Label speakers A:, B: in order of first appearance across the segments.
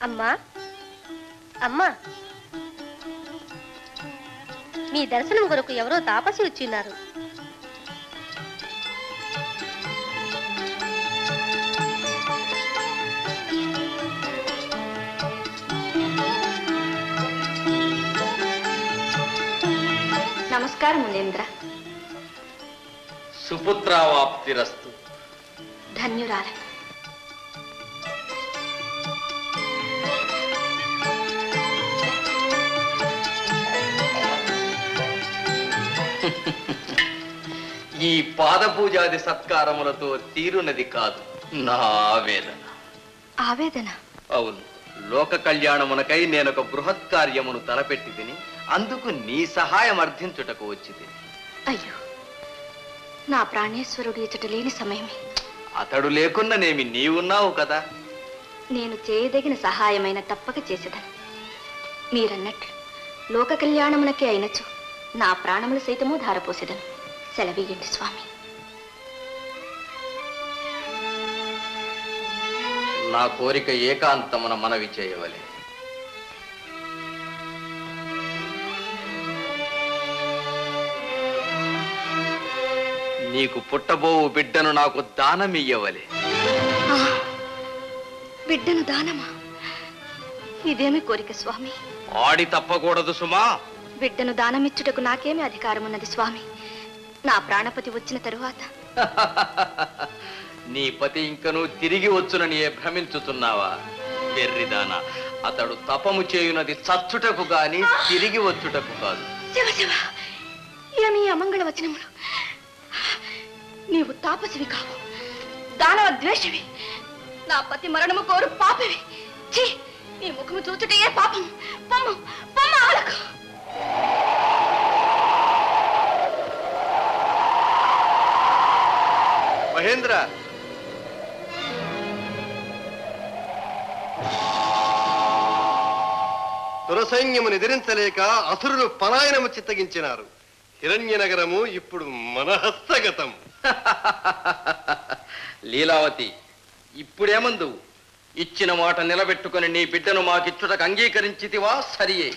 A: అమ్మా అమ్మా, మీ దర్శనం కొరకు ఎవరో తాపసి వచ్చిన్నారు.
B: నమస్కారం మునేంద్ర.
C: సుపుత్రావాప్తిరస్తు.
B: ధన్యురాలే.
C: ఈ పాదపూజాది సత్కారములతో తీరునది కాదు నా ఆవేదన.
B: ఆవేదన?
C: అవును, లోక కళ్యాణమునకై నేనొక బృహత్ కార్యమును తలపెట్టి తిని అందుకు నీ సహాయం అర్థించుటకు వచ్చింది.
B: అయ్యో, నా ప్రాణేశ్వరుడు ఇచ్చట లేని సమయమే.
C: అతడు లేకున్ననేమి నీవున్నావు కదా.
B: నేను చేయదగిన సహాయమైన తప్పక చేసేదను. మీరన్నట్లు లోక కళ్యాణమునకే అయినచో నా ప్రాణములు సైతము ధారపోసేదను. సెలవీయండి స్వామి.
C: నా కోరిక ఏకాంతమున మనవి చేయవలే. నీకు పుట్టబోవు బిడ్డను నాకు దానమియ్యవలే.
B: బిడ్డను దానమా? ఇదేమి కోరిక స్వామి?
C: ఆడి తప్పకూడదు సుమా.
B: బిడ్డను దానమిచ్చుటకు నాకేమి అధికారం ఉన్నది స్వామి? నా ప్రాణపతి వచ్చిన తరువాత.
C: నీ పతి ఇంకనూ తిరిగి వచ్చునని భ్రమించుతున్నావా? వెర్రిదానా, అతడు తపము చేయునది చచ్చుటకు గాని తిరిగి వచ్చుటకు కాదు.
B: శివ శివ, ఏమి అమంగళ వచనములు! నీవు తాపసివి కావు, దానవ ద్వేషివి, నా పతి మరణము కోరు పాపివి. ఛీ, నీ ముఖము చూచుటే ఏ పాపం! పొమ్ము పొమ్మ ఆలకు.
D: మహేంద్ర, దురసైన్యమును ఎదిరించలేక అసురులు పలాయనము చిత్తగించినారు. హిరణ్య నగరము ఇప్పుడు మన హస్తగతం.
C: లీలావతి, ఇప్పుడేమందు? ఇచ్చిన మాట నిలబెట్టుకుని నీ బిడ్డను మాకిచ్చుటకు అంగీకరించితివా? సరియే,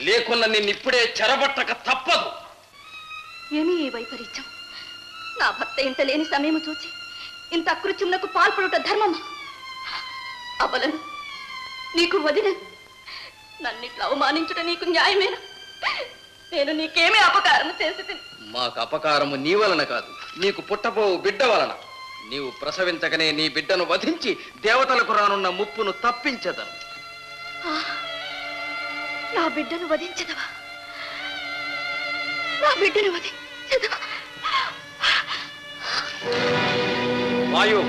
C: లేకున్నా నిన్నిప్పుడే చెరబట్టక తప్పదు.
B: ఏమీ ఈ వైపరీత్యం? నా భర్త ఇంత లేని సమయం చూసి ఇంత అకృత్యమునకు పాల్పడుట ధర్మమా? అబలను నీకు వదిన నన్నిట్లా అవమానించుట నీకు న్యాయమేనా? నేను నీకేమీ అపకారం చేసి?
C: మాకు అపకారము నీ వలన కాదు, నీకు పుట్టబోవు బిడ్డ వలన. నీవు ప్రసవించకనే నీ బిడ్డను వధించి దేవతలకు రానున్న ముప్పును తప్పించదను.
B: నా బిడ్డను వధించదవా? నా బిడ్డను వధించదవా?
C: వాయు,